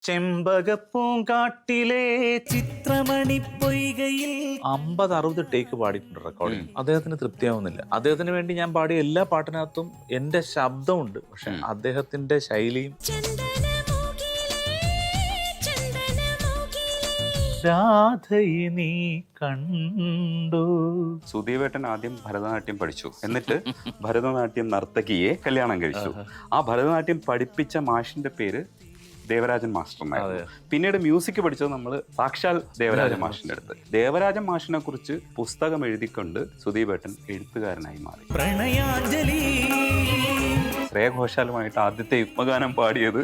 ചെമ്പകപ്പൂങ്കാട്ടിലെ ചിത്രമണി പൊയ്കയിൽ 50-60 take പാടിയിട്ടുണ്ട് recording. അദ്ദേഹത്തിന് തൃപ്തിയാവുന്നില്ല. അദ്ദേഹത്തിന് വേണ്ടി ഞാൻ പാടിയ എല്ലാ പാട്ടിനകത്തും എൻ്റെ ശബ്ദമുണ്ട്, പക്ഷെ അദ്ദേഹത്തിന്റെ ശൈലിയും രാധയെ നീ കണ്ടു. സുധീവേട്ടൻ ആദ്യം ഭരതനാട്യം പഠിച്ചു, എന്നിട്ട് ഭരതനാട്യം നർത്തകിയെ കല്യാണം കഴിച്ചു. ആ ഭരതനാട്യം പഠിപ്പിച്ച മാഷിന്റെ പേര് ദേവരാജൻ മാസ്റ്റർ എന്നായിരുന്നു. പിന്നീട് മ്യൂസിക് പഠിച്ചത് നമ്മൾ സാക്ഷാൽ ദേവരാജ മാഷിന്റെ അടുത്ത്. ദേവരാജൻ മാഷിനെ കുറിച്ച് പുസ്തകം എഴുതിക്കൊണ്ട് സുധീവേട്ടൻ എഴുത്തുകാരനായി മാറി. പ്രണയാഞ്ജലി ശ്രേയ ഘോഷാലുമായിട്ട് ആദ്യത്തെ യുഗ്മഗാനം പാടിയത്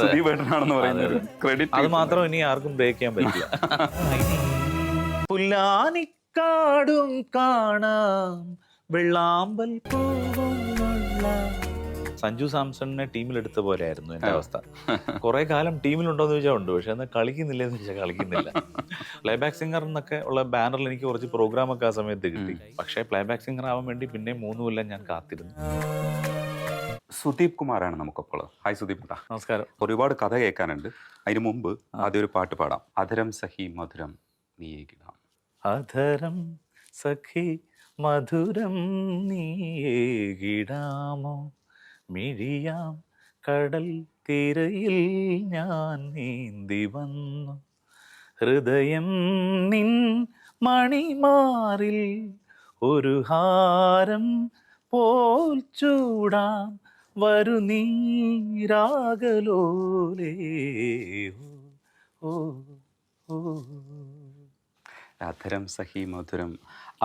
സുധീവേട്ടനാണെന്ന് പറയുന്നത് ക്രെഡിറ്റ്. അത് മാത്രം ഇനി ആർക്കും ബ്രേക്ക് ചെയ്യാൻ പറ്റില്ല. പുല്ലാനിക്കാടും കാണാം വെള്ളാമ്പൽ പൂവുമുള്ള. സഞ്ജു സാംസണിനെ ടീമിലെടുത്ത പോലെ ആയിരുന്നു എൻ്റെ അവസ്ഥ. കുറെ കാലം ടീമിലുണ്ടോയെന്ന് ചോദിച്ചാൽ ഉണ്ട്, പക്ഷെ എന്നാൽ കളിക്കുന്നില്ലെന്ന് ചോദിച്ചാൽ കളിക്കുന്നില്ല. പ്ലേബാക്ക് സിംഗർ എന്നൊക്കെ ഉള്ള ബാനറിൽ എനിക്ക് കുറച്ച് പ്രോഗ്രാമൊക്കെ ആ സമയത്ത് കിട്ടി. പക്ഷേ പ്ലേബാക്ക് സിംഗർ ആവാൻ വേണ്ടി പിന്നെ 3 കൊല്ലം ഞാൻ കാത്തിരുന്നു. സുദീപ് കുമാറാണ് നമുക്കൊപ്പോൾ. ഹായ് സുദീപ്. നമസ്കാരം. ഒരുപാട് കഥ കേൾക്കാനുണ്ട്. അതിനു മുമ്പ് ആദ്യം ഒരു പാട്ട് പാടാം. അധരം സഖി മധുരം നീയേകിടാം. അധരം സഖി മധുരം നീയേകിടാമോ, മിഴിയാം കടൽ തിരയിൽ ഞാൻ നീന്തി വന്നു, ഹൃദയം നിൻ മണിമാറിൽ ഒരു ഹാരം പോൽ ചൂടാം, വരു നീരാഗലോലേ. ഓ ഓ അധരം സഖി മധുരം.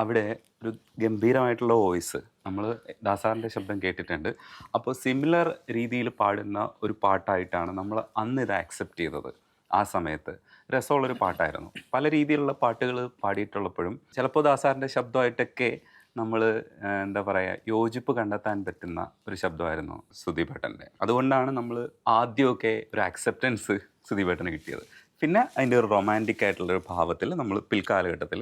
അവിടെ ഒരു ഗംഭീരമായിട്ടുള്ള വോയിസ് നമ്മൾ ദാസാറിൻ്റെ ശബ്ദം കേട്ടിട്ടുണ്ട്. അപ്പോൾ സിമിലർ രീതിയിൽ പാടുന്ന ഒരു പാട്ടായിട്ടാണ് നമ്മൾ അന്ന് ഇത് ആക്സെപ്റ്റ് ചെയ്തത്. ആ സമയത്ത് രസമുള്ളൊരു പാട്ടായിരുന്നു. പല രീതിയിലുള്ള പാട്ടുകൾ പാടിയിട്ടുള്ളപ്പോഴും ചിലപ്പോൾ ദാസാറിൻ്റെ ശബ്ദമായിട്ടൊക്കെ നമ്മൾ എന്താ പറയുക, യോജിപ്പ് കണ്ടെത്താൻ പറ്റുന്ന ഒരു ശബ്ദമായിരുന്നു സുധീപേട്ടൻ്റെ. അതുകൊണ്ടാണ് നമ്മൾ ആദ്യമൊക്കെ ഒരു ആക്സെപ്റ്റൻസ് സുധീപേട്ടന് കിട്ടിയത്. പിന്നെ അതിൻ്റെ ഒരു റൊമാൻറ്റിക് ആയിട്ടുള്ളൊരു ഭാവത്തിൽ നമ്മൾ പിൽക്കാലഘട്ടത്തിൽ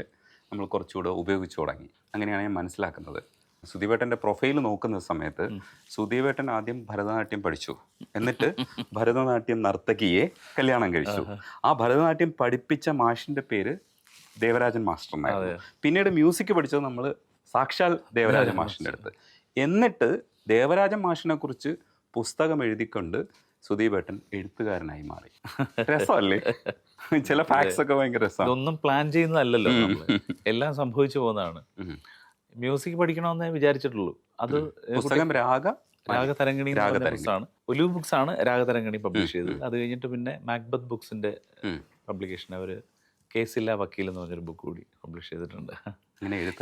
നമ്മൾ കുറച്ചുകൂടെ ഉപയോഗിച്ചു തുടങ്ങി. അങ്ങനെയാണ് ഞാൻ മനസ്സിലാക്കുന്നത്. സുധീപേട്ടൻ്റെ പ്രൊഫൈൽ നോക്കുന്ന സമയത്ത് സുധീപേട്ടൻ ആദ്യം ഭരതനാട്യം പഠിച്ചു, എന്നിട്ട് ഭരതനാട്യം നർത്തകിയെ കല്യാണം കഴിച്ചു. ആ ഭരതനാട്യം പഠിപ്പിച്ച മാഷിൻ്റെ പേര് ദേവരാജൻ മാസ്റ്റർ എന്നായിരുന്നു. പിന്നീട് മ്യൂസിക് പഠിച്ചത് നമ്മൾ സാക്ഷാൽ ദേവരാജ മാഷിൻ്റെ അടുത്ത്. എന്നിട്ട് ദേവരാജ മാഷിനെ കുറിച്ച് പുസ്തകം എഴുതിക്കൊണ്ട് സുധീപേട്ടൻ എഴുത്തുകാരനായി മാറി. രസമല്ലേ? ചില ഫാക്ട്സ് ഒക്കെ ഭയങ്കര രസമാണ്. ഇതൊന്നും പ്ലാൻ ചെയ്യുന്നതല്ലല്ലോ, എല്ലാം സംഭവിച്ചു പോകുന്നതാണ്. മ്യൂസിക് പഠിക്കണമെന്നേ വിചാരിച്ചിട്ടുള്ളൂ. അത് പുസ്തകം രാഗതരംഗിണി ആണ്. ഒലിവ് ബുക്സ് ആണ് രാഗതരംഗിണി പബ്ലിഷ് ചെയ്തത്. അത് കഴിഞ്ഞിട്ട് പിന്നെ മാക്ബത്ത് ബുക്സിന്റെ പബ്ലിക്കേഷൻ അവര് കേസില്ല വക്കീൽ എന്ന് പറഞ്ഞൊരു ബുക്ക് കൂടി പബ്ലിഷ് ചെയ്തിട്ടുണ്ട്.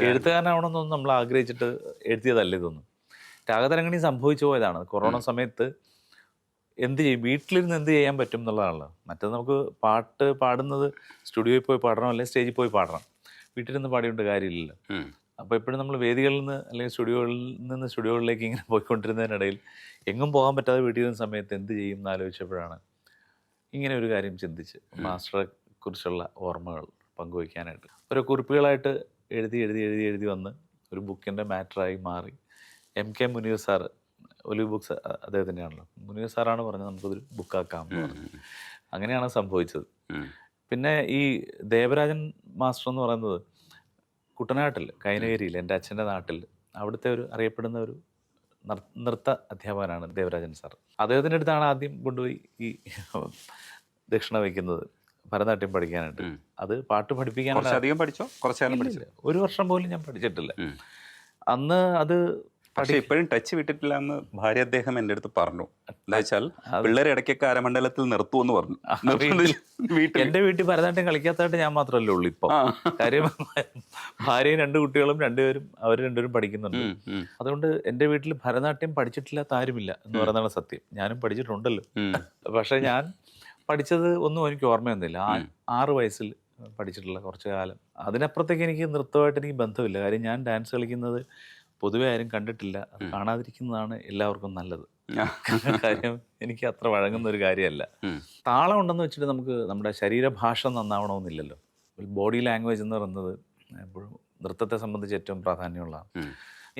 എഴുത്തുകാരനാവണമെന്നൊന്നും നമ്മൾ ആഗ്രഹിച്ചിട്ട് എഴുതിയതല്ല ഇതൊന്നും. രാഗതരംഗിണി സംഭവിച്ചു പോയതാണ്. കൊറോണ സമയത്ത് എന്ത് ചെയ്യും, വീട്ടിലിരുന്ന് എന്ത് ചെയ്യാൻ പറ്റും എന്നുള്ളതാണല്ലോ. മറ്റേത് നമുക്ക് പാട്ട് പാടുന്നത് സ്റ്റുഡിയോയിൽ പോയി പാടണം, അല്ലെങ്കിൽ സ്റ്റേജിൽ പോയി പാടണം. വീട്ടിലിരുന്ന് പാടിയോണ്ട് കാര്യമില്ലല്ലോ. അപ്പോൾ എപ്പോഴും നമ്മൾ വേദികളിൽ നിന്ന് അല്ലെങ്കിൽ സ്റ്റുഡിയോകളിലേക്ക് ഇങ്ങനെ പോയിക്കൊണ്ടിരുന്നതിനിടയിൽ എങ്ങും പോകാൻ പറ്റാതെ വീട്ടിലിരുന്ന സമയത്ത് എന്ത് ചെയ്യും എന്ന് ആലോചിച്ചപ്പോഴാണ് ഇങ്ങനെ ഒരു കാര്യം ചിന്തിച്ച് മാസ്റ്ററെ കുറിച്ചുള്ള ഓർമ്മകൾ പങ്കുവയ്ക്കാനായിട്ട് ഓരോ കുറിപ്പുകളായിട്ട് എഴുതി വന്ന് ഒരു ബുക്കിൻ്റെ മാറ്ററായി മാറി. MK Muneer sir, olive books അദ്ദേഹത്തിൻ്റെ ആണല്ലോ, മുനീർ സാറാണ് പറഞ്ഞത് നമുക്കതൊരു ബുക്കാക്കാം എന്ന് പറഞ്ഞു. അങ്ങനെയാണ് സംഭവിച്ചത്. പിന്നെ ഈ ദേവരാജൻ മാസ്റ്റർ എന്ന് പറയുന്നത് കുട്ടനാട്ടിൽ കൈനകരിയിൽ എൻ്റെ അച്ഛൻ്റെ നാട്ടിൽ അവിടുത്തെ ഒരു അറിയപ്പെടുന്ന ഒരു നൃത്ത അധ്യാപകനാണ് ദേവരാജൻ സാർ. അദ്ദേഹത്തിൻ്റെ അടുത്താണ് ആദ്യം കൊണ്ടുപോയി ഈ ദക്ഷിണ വയ്ക്കുന്നത് ഭരതനാട്യം പഠിക്കാനായിട്ട്. അത് പാട്ട് പഠിപ്പിക്കാനായിട്ട് പഠിച്ചോ? കുറച്ച് 1 വർഷം പോലും ഞാൻ പഠിച്ചിട്ടില്ല അന്ന്. അത് പക്ഷെ ഇപ്പോഴും ടച്ച് വിട്ടിട്ടില്ല എന്ന് ഭാര്യ അദ്ദേഹം എൻ്റെ അടുത്ത് പറഞ്ഞു. എന്താ വെച്ചാൽ പിള്ളേരെ ഇടയ്ക്കൊക്കെ അരമണ്ഡലത്തിൽ നിർത്തുമെന്ന് പറഞ്ഞു. എൻ്റെ വീട്ടിൽ ഭരതനാട്യം കളിക്കാത്തതായിട്ട് ഞാൻ മാത്രമല്ലേ ഉള്ളൂ ഇപ്പൊ. കാര്യം ഭാര്യയും 2 കുട്ടികളും അവർ രണ്ടുപേരും പഠിക്കുന്നുണ്ട്. അതുകൊണ്ട് എൻ്റെ വീട്ടിൽ ഭരതനാട്യം പഠിച്ചിട്ടില്ലാത്ത ആരുമില്ല എന്ന് പറയുന്നതാണ് സത്യം. ഞാനും പഠിച്ചിട്ടുണ്ടല്ലോ. പക്ഷെ ഞാൻ പഠിച്ചത് ഒന്നും എനിക്ക് ഓർമ്മയൊന്നുമില്ല. 6 വയസ്സിൽ പഠിച്ചിട്ടുള്ള കുറച്ച് കാലം. അതിനപ്പുറത്തേക്ക് എനിക്ക് നൃത്തമായിട്ട് എനിക്ക് ബന്ധമില്ല. കാര്യം ഞാൻ ഡാൻസ് കളിക്കുന്നത് പൊതുവെ ആരും കണ്ടിട്ടില്ല. അത് കാണാതിരിക്കുന്നതാണ് എല്ലാവർക്കും നല്ലത്. കാര്യം എനിക്ക് അത്ര വഴങ്ങുന്ന ഒരു കാര്യമല്ല. താളം ഉണ്ടെന്ന് വെച്ചിട്ട് നമുക്ക് നമ്മുടെ ശരീരഭാഷ നന്നാവണമെന്നില്ലല്ലോ. ബോഡി ലാംഗ്വേജ് എന്ന് പറയുന്നത് എപ്പോഴും നൃത്തത്തെ സംബന്ധിച്ച് ഏറ്റവും പ്രാധാന്യമുള്ളതാണ്.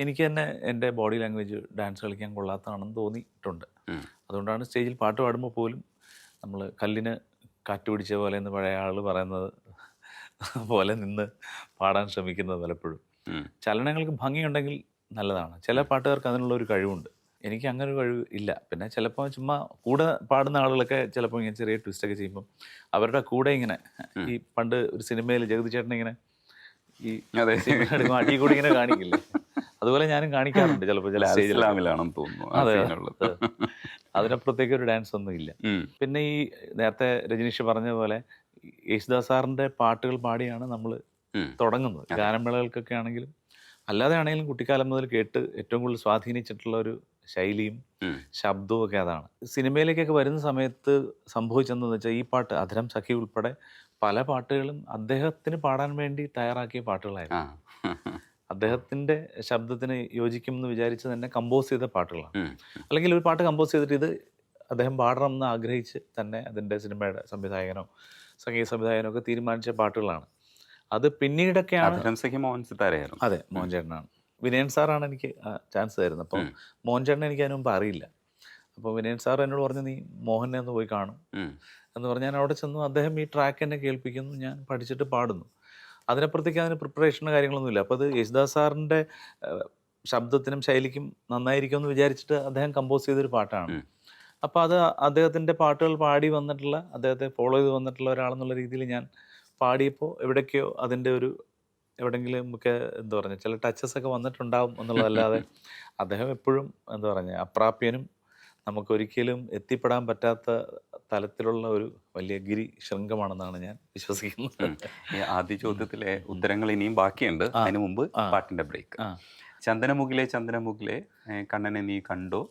എനിക്ക് തന്നെ എൻ്റെ ബോഡി ലാംഗ്വേജ് ഡാൻസ് കളിക്കാൻ കൊള്ളാത്തതാണെന്ന് തോന്നിയിട്ടുണ്ട്. അതുകൊണ്ടാണ് സ്റ്റേജിൽ പാട്ട് പാടുമ്പോൾ പോലും നമ്മൾ കല്ലിന് കാറ്റ് പിടിച്ച പോലെ എന്ന് പഴയ ആൾ പറയുന്നത് പോലെ നിന്ന് പാടാൻ ശ്രമിക്കുന്നത് പലപ്പോഴും. ചലനങ്ങൾക്ക് ഭംഗിയുണ്ടെങ്കിൽ നല്ലതാണ്. ചില പാട്ടുകാർക്ക് അതിനുള്ള ഒരു കഴിവുണ്ട്. എനിക്ക് അങ്ങനെ ഒരു കഴിവ് ഇല്ല. പിന്നെ ചിലപ്പോൾ ചുമ്മാ കൂടെ പാടുന്ന ആളുകളൊക്കെ ചിലപ്പോൾ ഇങ്ങനെ ചെറിയ ട്വിസ്റ്റൊക്കെ ചെയ്യുമ്പം അവരുടെ കൂടെ ഇങ്ങനെ ഈ പണ്ട് ഒരു സിനിമയിൽ ജഗതി ചേട്ടൻ ഇങ്ങനെ ഈ എടുക്കുമ്പോൾ അടി കൂടി ഇങ്ങനെ കാണിക്കില്ലേ, അതുപോലെ ഞാനും കാണിക്കാറുണ്ട് ചിലപ്പോൾ ചില സ്റ്റേജിലാണെന്ന് തോന്നുന്നു. അതെ, അതിനപ്പുറത്തേക്ക് ഒരു ഡാൻസ് ഒന്നും ഇല്ല. പിന്നെ ഈ നേരത്തെ രജനീഷ് പറഞ്ഞ പോലെ യേശുദാസ് സാറിൻ്റെ പാട്ടുകൾ പാടിയാണ് നമ്മൾ തുടങ്ങുന്നത്. ഗാനമേളകൾക്കൊക്കെ ആണെങ്കിലും അല്ലാതെ ആണെങ്കിലും കുട്ടിക്കാലം മുതൽ കേട്ട് ഏറ്റവും കൂടുതൽ സ്വാധീനിച്ചിട്ടുള്ള ഒരു ശൈലിയും ശബ്ദവും ഒക്കെ അതാണ്. സിനിമയിലേക്കൊക്കെ വരുന്ന സമയത്ത് സംഭവിച്ചെന്ന് വെച്ചാൽ ഈ പാട്ട് അധരം സഖി ഉൾപ്പെടെ പല പാട്ടുകളും അദ്ദേഹത്തിന് പാടാൻ വേണ്ടി തയ്യാറാക്കിയ പാട്ടുകളായിരുന്നു. അദ്ദേഹത്തിൻ്റെ ശബ്ദത്തിന് യോജിക്കുമെന്ന് വിചാരിച്ച് തന്നെ കമ്പോസ് ചെയ്ത പാട്ടുകളാണ്. അല്ലെങ്കിൽ ഒരു പാട്ട് കമ്പോസ് ചെയ്തിട്ട് ഇത് അദ്ദേഹം പാടണം എന്ന് ആഗ്രഹിച്ച് തന്നെ അതിൻ്റെ സിനിമയുടെ സംവിധായകനോ സംഗീത സംവിധായകനോ ഒക്കെ തീരുമാനിച്ച പാട്ടുകളാണ്. അത് പിന്നീടൊക്കെയാണ്. അതെ, മോഹൻ ചേട്ടനാണ്. വിനയൻ സാറാണ് എനിക്ക് ചാൻസ് തരുന്നത്. അപ്പം മോഹൻ ചേട്ടനെ എനിക്ക് അതിന് മുമ്പ് അറിയില്ല. അപ്പോൾ വിനയൻ സാർ എന്നോട് പറഞ്ഞു, നീ മോഹനെ ഒന്ന് പോയി കാണും എന്ന് പറഞ്ഞ് ഞാൻ അവിടെ ചെന്നു. അദ്ദേഹം ഈ ട്രാക്ക് എന്നെ കേൾപ്പിക്കുന്നു, ഞാൻ പഠിച്ചിട്ട് പാടുന്നു. അതിനപ്പുറത്തേക്ക് അതിന് പ്രിപ്പറേഷന് കാര്യങ്ങളൊന്നുമില്ല. അപ്പോൾ അത് യേശുദാസ് സാറിൻ്റെ ശബ്ദത്തിനും ശൈലിക്കും നന്നായിരിക്കുമെന്ന് വിചാരിച്ചിട്ട് അദ്ദേഹം കമ്പോസ് ചെയ്തൊരു പാട്ടാണ്. അപ്പോൾ അത് അദ്ദേഹത്തിൻ്റെ പാട്ടുകൾ പാടി വന്നിട്ടുള്ള, അദ്ദേഹത്തെ ഫോളോ ചെയ്ത് വന്നിട്ടുള്ള ഒരാളെന്നുള്ള രീതിയിൽ ഞാൻ പാടിയപ്പോൾ എവിടേക്കോ അതിൻ്റെ ഒരു എവിടെയെങ്കിലും ഒക്കെ എന്താ പറയുക ചില ടച്ചസ് ഒക്കെ വന്നിട്ടുണ്ടാവും എന്നുള്ളതല്ലാതെ അദ്ദേഹം എപ്പോഴും എന്താ പറയുക അപ്രാപ്യനും നമുക്കൊരിക്കലും എത്തിപ്പെടാൻ പറ്റാത്ത തലത്തിലുള്ള ഒരു വലിയ ഗിരി ശൃംഗമാണെന്നാണ് ഞാൻ വിശ്വസിക്കുന്നത്. ആദ്യ ചോദ്യത്തിലെ ഉത്തരങ്ങൾ ഇനിയും ബാക്കിയുണ്ട്. അതിനു മുമ്പ് പാട്ടിന്റെ ബ്രേക്ക്. ചന്ദനമുകിലെ ചന്ദനമുകിലെ കണ്ണനെ നീ കണ്ടോ,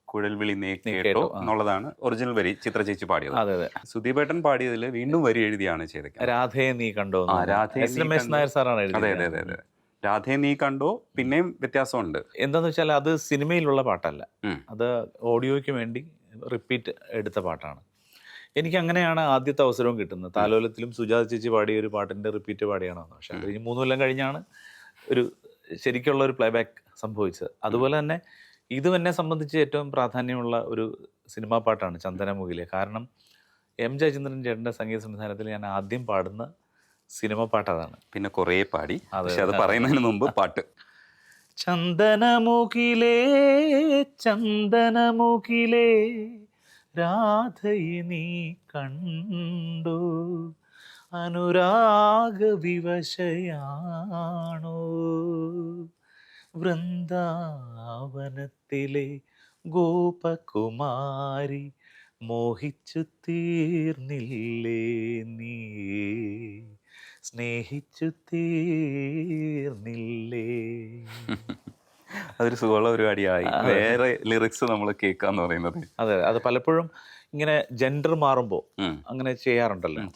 കുഴൽവിളി നീ കേട്ടോ എന്നുള്ളതാണ് ഒറിജിനൽ വരി ചിത്ര ചേച്ചി പാടിയത്. അതെ അതെ. സുദീപേട്ടൻ പാടിയതിൽ വീണ്ടും വരി എഴുതിയാണ് ചെയ്തത്. രാധയെ നീ കണ്ടോ, നായർ സാറാണ് എഴുതിയത്. അതെ അതെ അതെ. രാധയെ നീ കണ്ടോ പിന്നെയും വ്യത്യാസമുണ്ട്. എന്താന്ന് വെച്ചാൽ അത് സിനിമയിലുള്ള പാട്ടല്ല, അത് ഓഡിയോയ്ക്ക് വേണ്ടി റിപ്പീറ്റ് എടുത്ത പാട്ടാണ്. എനിക്ക് അങ്ങനെയാണ് ആദ്യത്തെ അവസരവും കിട്ടുന്നത്. താലോലത്തിലും സുജാത ചേച്ചി പാടിയ ഒരു പാട്ടിൻ്റെ റിപ്പീറ്റ് പാടിയാണ്. പക്ഷെ അത് കഴിഞ്ഞ് 3 കൊല്ലം കഴിഞ്ഞാണ് ഒരു ശരിക്കുള്ള ഒരു പ്ലേ ബാക്ക് സംഭവിച്ചത്. അതുപോലെ തന്നെ ഇതും എന്നെ സംബന്ധിച്ച് ഏറ്റവും പ്രാധാന്യമുള്ള ഒരു സിനിമാ പാട്ടാണ് ചന്ദനമുകിലെ. കാരണം എം ജയചന്ദ്രൻ ചേട്ടൻ്റെ സംഗീത സംവിധാനത്തിൽ ഞാൻ ആദ്യം പാടുന്ന സിനിമ പാട്ട് അതാണ്. പിന്നെ കുറേ പാടി, പക്ഷെ അത് പറയുന്നതിന് മുമ്പ് പാട്ട്. ചന്ദനമുകിലേ ചന്ദനമുകിലേ രാധയെ നീ കണ്ടോ, അനുരാഗ വിവശയാണോ, വൃന്ദാവനത്തിലെ ഗോപകുമാരി മോഹിച്ചു തീർന്നില്ലേ നീ, സ്നേഹിച്ചു തീർന്നില്ലേ. അതൊരു സുഖമുള്ള പരിപാടിയായി. വേറെ ലിറിക്സ് നമ്മൾ കേൾക്കാന്ന് പറയുന്നത്. അതെ, അത് പലപ്പോഴും ഇങ്ങനെ ജെൻഡർ മാറുമ്പോൾ അങ്ങനെ ചെയ്യാറുണ്ടല്ലോ.